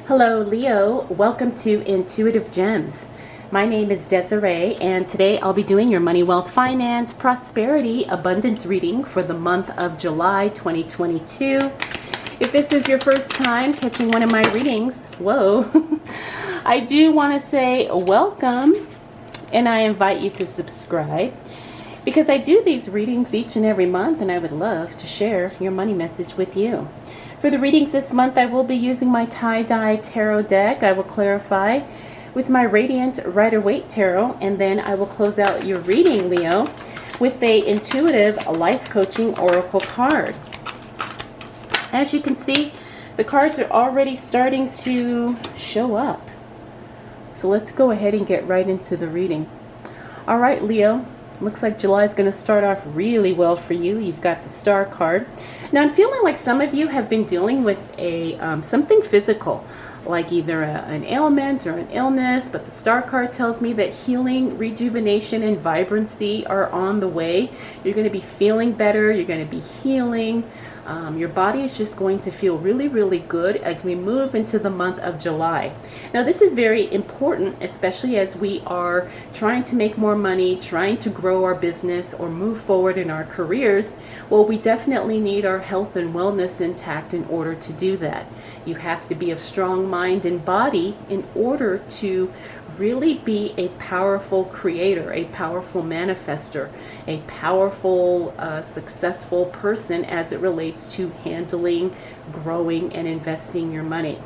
Hello Leo, welcome to Intuitive Gems. My name is Desiree and today I'll be doing your money, wealth, finance, prosperity, abundance reading for the month of July 2022. If this is your first time catching one of my readings, whoa, I do want to say welcome and I invite you to subscribe because I do these readings each and every month and I would love to share your money message with you. For the readings this month, I will be using my tie-dye tarot deck. I will clarify with my Radiant Rider-Waite tarot, and then I will close out your reading, Leo, with a intuitive life coaching oracle card. As you can see, the cards are already starting to show up. So let's go ahead and get right into the reading. All right, Leo. Looks like July is going to start off really well for you. You've got the Star card. Now I'm feeling like some of you have been dealing with a something physical, like either an ailment or an illness, but the Star card tells me that healing, rejuvenation, and vibrancy are on the way. You're going to be feeling better. You're going to be healing. Your body is just going to feel really, really good as we move into the month of July. Now, this is very important, especially as we are trying to make more money, trying to grow our business or move forward in our careers. Well, we definitely need our health and wellness intact in order to do that. You have to be of strong mind and body in order to really be a powerful creator, a powerful manifester, a powerful, successful person as it relates to handling, growing, and investing your money.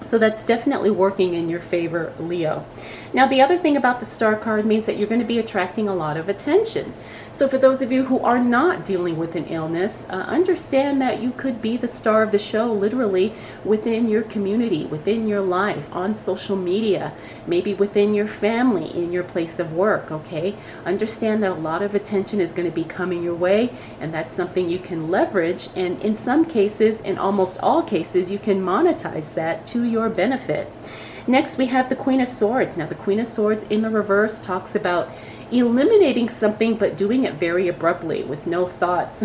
So that's definitely working in your favor, Leo. Now, the other thing about the Star card means that you're going to be attracting a lot of attention. So for those of you who are not dealing with an illness, understand that you could be the star of the show literally within your community, within your life, on social media, maybe within your family, in your place of work, okay? Understand that a lot of attention is going to be coming your way, and that's something you can leverage, and in some cases, in almost all cases, you can monetize that to your benefit. Next, we have the Queen of Swords. Now, the Queen of Swords in the reverse talks about eliminating something but doing it very abruptly with no thoughts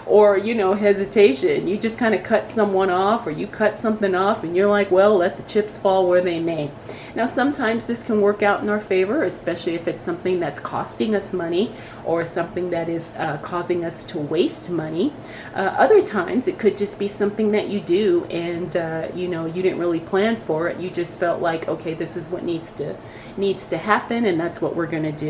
or hesitation. You just kind of cut someone off, or you cut something off and you're like, well, let the chips fall where they may. Now sometimes this can work out in our favor, especially if it's something that's costing us money or something that is causing us to waste money. Other times it could just be something that you do and you didn't really plan for it. You just felt like, okay, this is what needs to happen, and that's what we're going to do.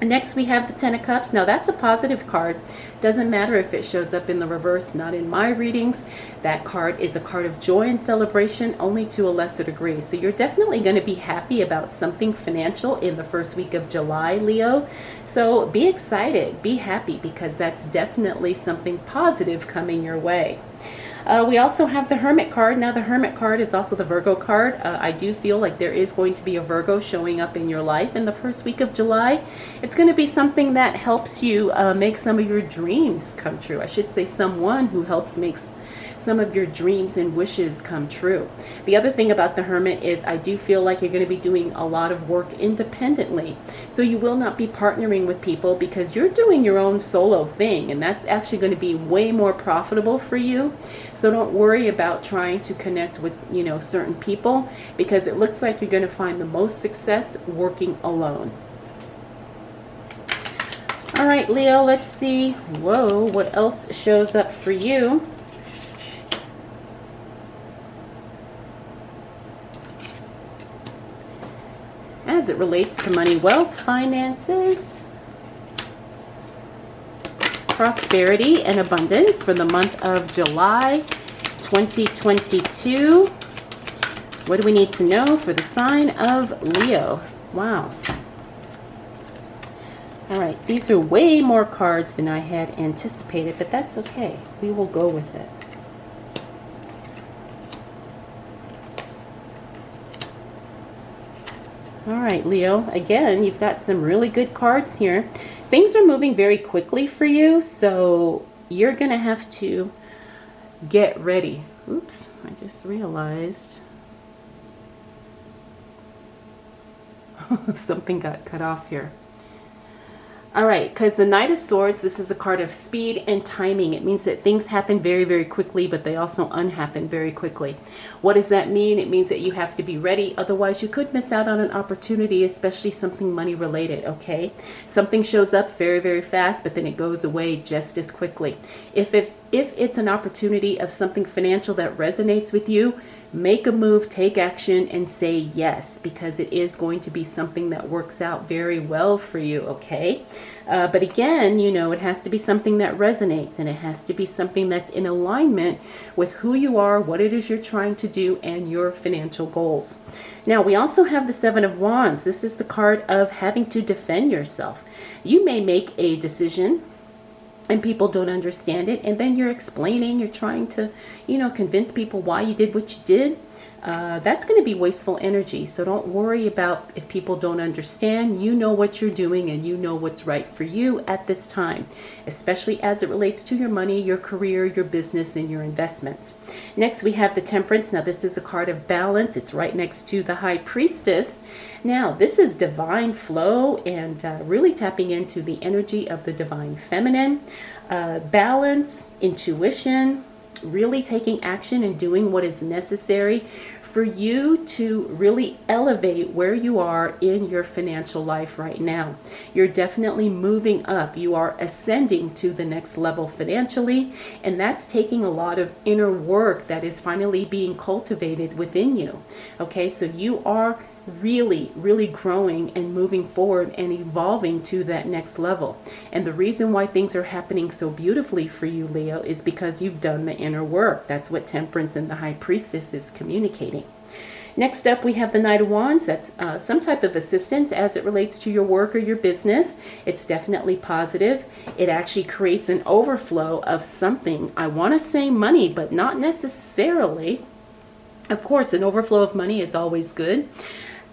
Next, we have the Ten of Cups. Now, that's a positive card. Doesn't matter if it shows up in the reverse, not in my readings. That card is a card of joy and celebration, only to a lesser degree. So you're definitely going to be happy about something financial in the first week of July, Leo. So be excited, be happy, because that's definitely something positive coming your way. We also have the Hermit card. Now, the Hermit card is also the Virgo card. I do feel like there is going to be a Virgo showing up in your life in the first week of July. It's going to be something that helps you make some of your dreams come true. I should say someone who helps make some of your dreams and wishes come true. The other thing about the Hermit is I do feel like you're going to be doing a lot of work independently. So you will not be partnering with people because you're doing your own solo thing, and that's actually going to be way more profitable for you. So don't worry about trying to connect with, certain people, because it looks like you're going to find the most success working alone. All right, Leo, let's see. Whoa, what else shows up for you? As it relates to money, wealth, finances, prosperity, and abundance for the month of July 2022. What do we need to know for the sign of Leo? Wow. All right, these are way more cards than I had anticipated, but that's okay. We will go with it. All right, Leo, again, you've got some really good cards here. Things are moving very quickly for you, so you're going to have to get ready. Oops, I just realized something got cut off here. All right, because the Knight of Swords, this is a card of speed and timing. It means that things happen very, very quickly, but they also unhappen very quickly. What does that mean? It means that you have to be ready. Otherwise, you could miss out on an opportunity, especially something money related, okay? Something shows up very, very fast, but then it goes away just as quickly. If it's an opportunity of something financial that resonates with you, make a move, take action, and say yes, because it is going to be something that works out very well for you, okay? But again, you know, it has to be something that resonates, and it has to be something that's in alignment with who you are, what it is you're trying to do, and your financial goals. Now, we also have the Seven of Wands. This is the card of having to defend yourself. You may make a decision and people don't understand it, and then you're explaining, you're trying to, you know, convince people why you did what you did. That's going to be wasteful energy. So don't worry about if people don't understand. You know what you're doing, and you know what's right for you at this time, especially as it relates to your money, your career, your business, and your investments. Next, we have the Temperance. Now, this is a card of balance. It's right next to the High Priestess. Now, this is divine flow and really tapping into the energy of the divine feminine. Balance, intuition, really taking action and doing what is necessary for you to really elevate where you are in your financial life right now. You're definitely moving up. You are ascending to the next level financially, and that's taking a lot of inner work that is finally being cultivated within you. Okay, so you are really growing and moving forward and evolving to that next level. And the reason why things are happening so beautifully for you, Leo, is because you've done the inner work. That's what Temperance and the High Priestess is communicating. Next up, we have the Knight of Wands. That's some type of assistance as it relates to your work or your business. It's definitely positive. It actually creates an overflow of something. I want to say money, but not necessarily. Of course, an overflow of money is always good.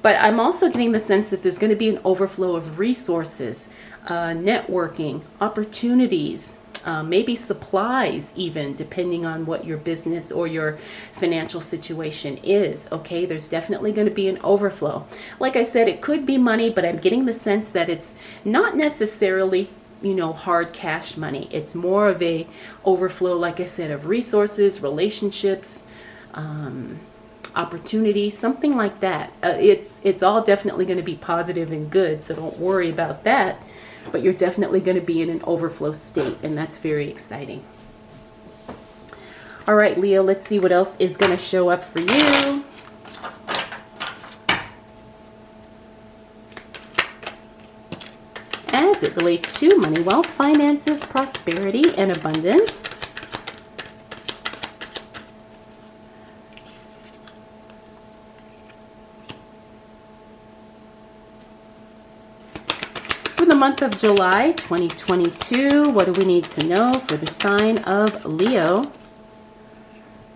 But I'm also getting the sense that there's going to be an overflow of resources, networking, opportunities, maybe supplies even, depending on what your business or your financial situation is. Okay, there's definitely going to be an overflow. Like I said, it could be money, but I'm getting the sense that it's not necessarily, you know, hard cash money. It's more of a overflow, like I said, of resources, relationships, opportunity, something like that. It's all definitely going to be positive and good, so don't worry about that. But you're definitely going to be in an overflow state, and that's very exciting. All right, Leo, let's see what else is going to show up for you. As it relates to money, wealth, finances, prosperity, and abundance. For the month of July 2022, what do we need to know for the sign of Leo?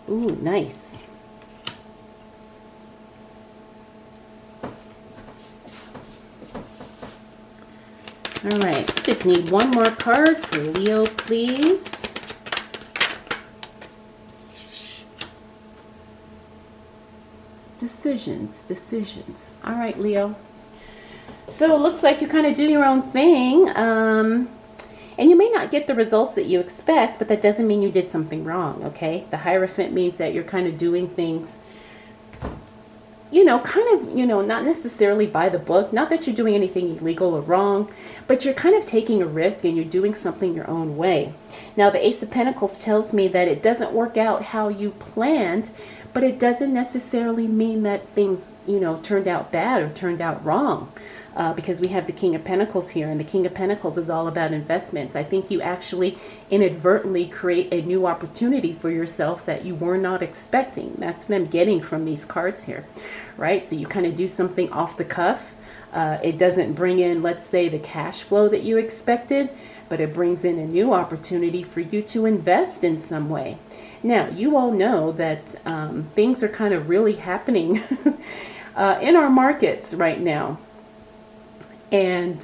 Ooh, nice. All right, just need one more card for Leo, please. Decisions. All right, Leo. So it looks like you kind of do your own thing, and you may not get the results that you expect, but that doesn't mean you did something wrong, okay? The Hierophant means that you're kind of doing things, you know, kind of, you know, not necessarily by the book. Not that you're doing anything illegal or wrong, but you're kind of taking a risk and you're doing something your own way. Now, the Ace of Pentacles tells me that it doesn't work out how you planned, but it doesn't necessarily mean that things, you know, turned out bad or turned out wrong. Because we have the King of Pentacles here, and the King of Pentacles is all about investments. I think you actually inadvertently create a new opportunity for yourself that you were not expecting. That's what I'm getting from these cards here, right? So you kind of do something off the cuff. It doesn't bring in, let's say, the cash flow that you expected, but it brings in a new opportunity for you to invest in some way. Now, you all know that things are kind of really happening in our markets right now. And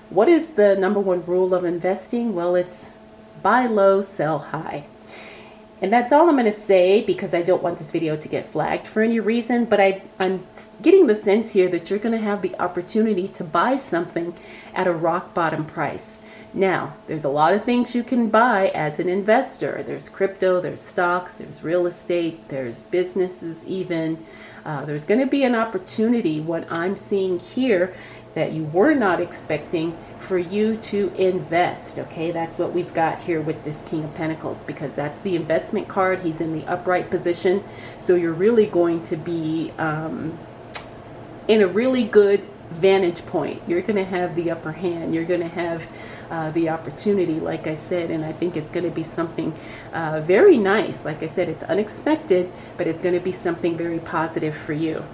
what is the number one rule of investing? Well, it's buy low, sell high. And that's all I'm going to say, because I don't want this video to get flagged for any reason, but I'm getting the sense here that you're going to have the opportunity to buy something at a rock bottom price. Now, there's a lot of things you can buy as an investor. There's crypto, there's stocks, there's real estate, there's businesses even. There's going to be an opportunity, what I'm seeing here, that you were not expecting, for you to invest. Okay, that's what we've got here with this King of Pentacles, because that's the investment card. He's in the upright position, so you're really going to be in a really good vantage point. You're going to have the upper hand. You're going to have the opportunity, like I said, and I think it's going to be something very nice. Like I said, it's unexpected, but it's going to be something very positive for you.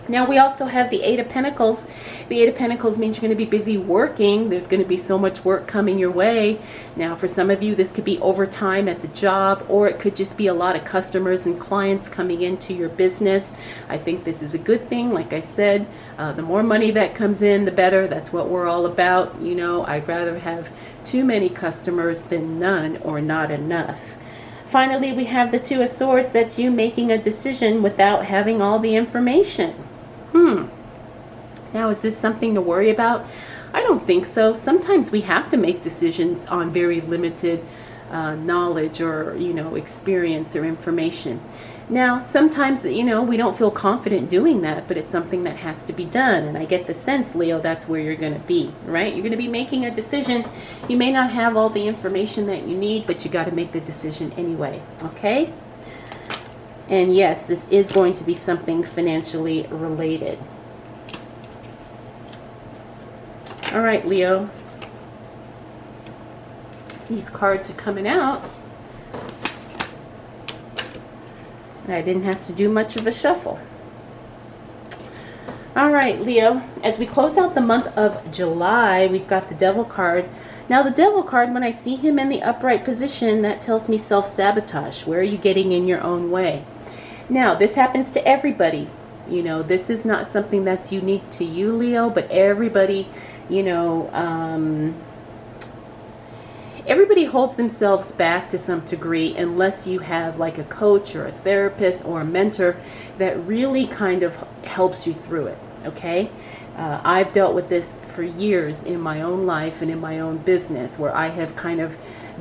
Now we also have the Eight of Pentacles. The Eight of Pentacles means you're going to be busy working. There's going to be so much work coming your way. Now for some of you, this could be overtime at the job, or it could just be a lot of customers and clients coming into your business. I think this is a good thing. Like I said, the more money that comes in, the better. That's what we're all about. You know, I'd rather have too many customers than none or not enough. Finally, we have the Two of Swords. That's you making a decision without having all the information. Now, is this something to worry about? I don't think so. Sometimes we have to make decisions on very limited knowledge or, experience or information. Now, sometimes, we don't feel confident doing that, but it's something that has to be done. And I get the sense, Leo, that's where you're going to be, right? You're going to be making a decision. You may not have all the information that you need, but you got to make the decision anyway, okay? And yes, this is going to be something financially related. All right, Leo. These cards are coming out. And I didn't have to do much of a shuffle. All right, Leo. As we close out the month of July, we've got the Devil card. Now, the Devil card, when I see him in the upright position, that tells me self-sabotage. Where are you getting in your own way? Now, this happens to everybody. This is not something that's unique to you, Leo, but everybody, everybody holds themselves back to some degree unless you have like a coach or a therapist or a mentor that really kind of helps you through it, okay? I've dealt with this for years in my own life and in my own business, where I have kind of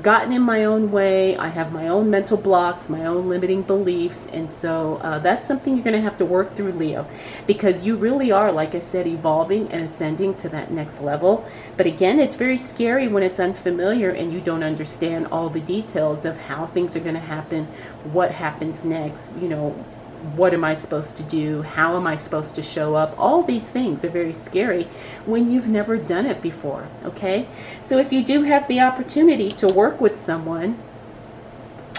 gotten in my own way. I have my own mental blocks, my own limiting beliefs, and so that's something you're going to have to work through, Leo, because you really are, like I said, evolving and ascending to that next level. But again, it's very scary when it's unfamiliar and you don't understand all the details of how things are going to happen, what happens next, what am I supposed to do? How am I supposed to show up? All these things are very scary when you've never done it before, okay? So if you do have the opportunity to work with someone,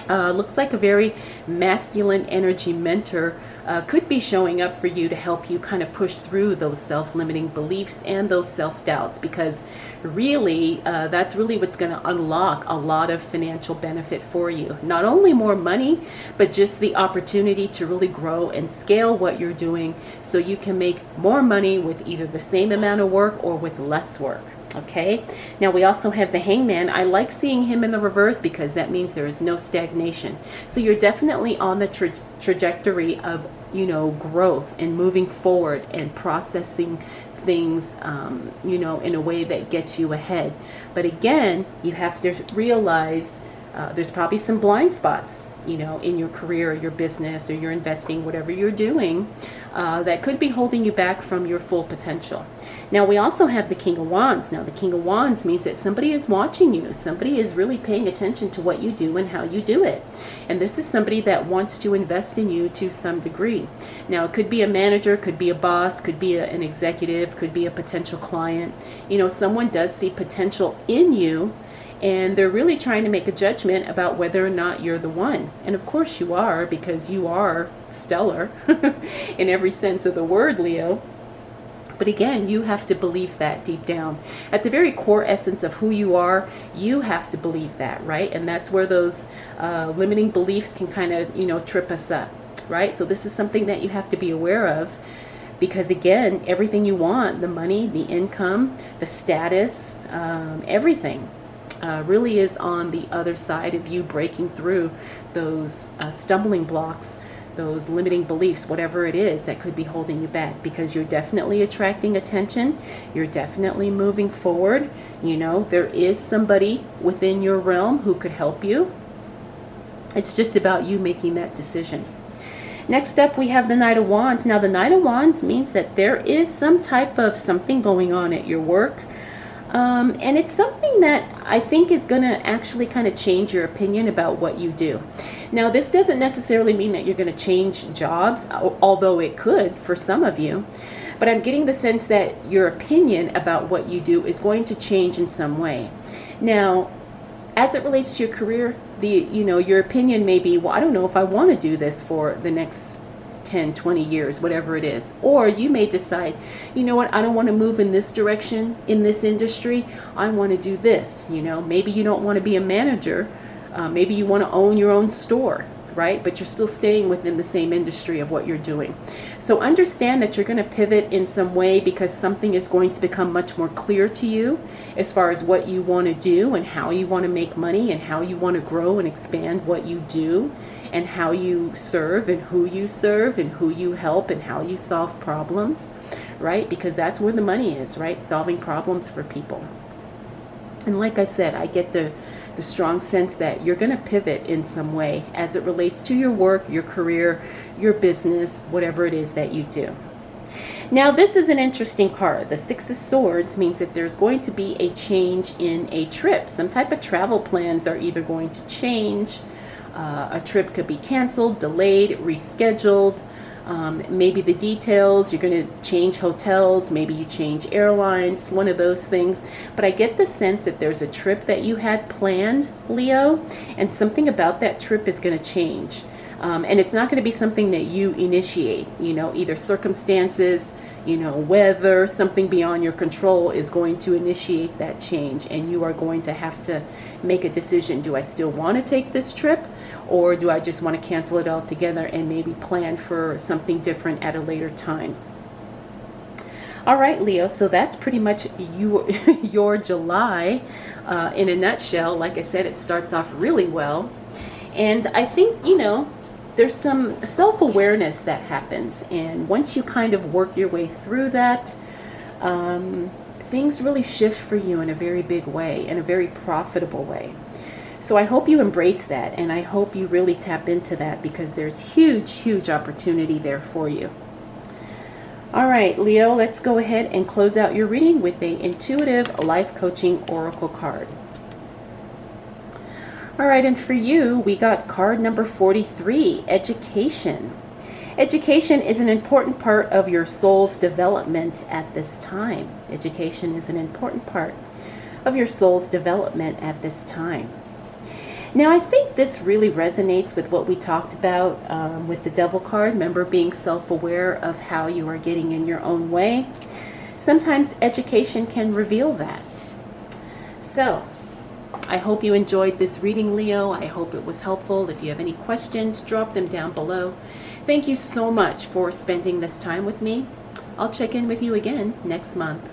looks like a very masculine energy mentor could be showing up for you to help you kind of push through those self-limiting beliefs and those self-doubts, because really that's really what's going to unlock a lot of financial benefit for you. Not only more money, but just the opportunity to really grow and scale what you're doing so you can make more money with either the same amount of work or with less work. Okay, now we also have the Hangman. I like seeing him in the reverse because that means there is no stagnation. So you're definitely on the trajectory of, growth and moving forward and processing things, in a way that gets you ahead. But again, you have to realize there's probably some blind spots, in your career or your business or your investing, whatever you're doing, that could be holding you back from your full potential. Now, we also have the King of Wands. Now, the King of Wands means that somebody is watching you. Somebody is really paying attention to what you do and how you do it. And this is somebody that wants to invest in you to some degree. Now, it could be a manager, could be a boss, could be an executive, could be a potential client. Someone does see potential in you, and they're really trying to make a judgment about whether or not you're the one. And of course you are, because you are stellar in every sense of the word, Leo. But again, you have to believe that deep down. At the very core essence of who you are, you have to believe that, right? And that's where those limiting beliefs can kind of, trip us up, right? So this is something that you have to be aware of, because again, everything you want, the money, the income, the status, everything, really is on the other side of you breaking through those stumbling blocks, those limiting beliefs, whatever it is that could be holding you back, because you're definitely attracting attention. You're definitely moving forward. You know, there is somebody within your realm who could help you. It's just about you making that decision. Next up, we have the Knight of Wands. Now, the Knight of Wands means that there is some type of something going on at your work. And it's something that I think is going to actually kind of change your opinion about what you do. Now, this doesn't necessarily mean that you're going to change jobs, although it could for some of you. But I'm getting the sense that your opinion about what you do is going to change in some way. Now, as it relates to your career, your opinion may be, well, I don't know if I want to do this for the next 10, 20 years, whatever it is. Or you may decide, you know what, I don't want to move in this direction in this industry. I want to do this. Maybe you don't want to be a manager. Maybe you want to own your own store, right? But you're still staying within the same industry of what you're doing. So understand that you're going to pivot in some way, because something is going to become much more clear to you as far as what you want to do and how you want to make money and how you want to grow and expand what you do, and how you serve and who you help and how you solve problems, right? Because that's where the money is, right? Solving problems for people. And like I said, I get the strong sense that you're going to pivot in some way as it relates to your work, your career, your business, whatever it is that you do. Now, this is an interesting card. The Six of Swords means that there's going to be a change in a trip. Some type of travel plans are either going to change. A trip could be canceled, delayed, rescheduled. Maybe the details, you're going to change hotels, maybe you change airlines, one of those things. But I get the sense that there's a trip that you had planned, Leo, and something about that trip is going to change. And it's not going to be something that you initiate, either circumstances, weather, something beyond your control is going to initiate that change. And you are going to have to make a decision. Do I still want to take this trip? Or do I just want to cancel it all together and maybe plan for something different at a later time? All right, Leo, so that's pretty much your July in a nutshell. Like I said, it starts off really well. And I think, there's some self-awareness that happens. And once you kind of work your way through that, things really shift for you in a very big way, in a very profitable way. So I hope you embrace that, and I hope you really tap into that, because there's huge, huge opportunity there for you. All right, Leo, let's go ahead and close out your reading with a intuitive life coaching oracle card. All right, and for you, we got card number 43, education. Education is an important part of your soul's development at this time. Education is an important part of your soul's development at this time. Now, I think this really resonates with what we talked about with the Devil card. Remember, being self-aware of how you are getting in your own way. Sometimes education can reveal that. So, I hope you enjoyed this reading, Leo. I hope it was helpful. If you have any questions, drop them down below. Thank you so much for spending this time with me. I'll check in with you again next month.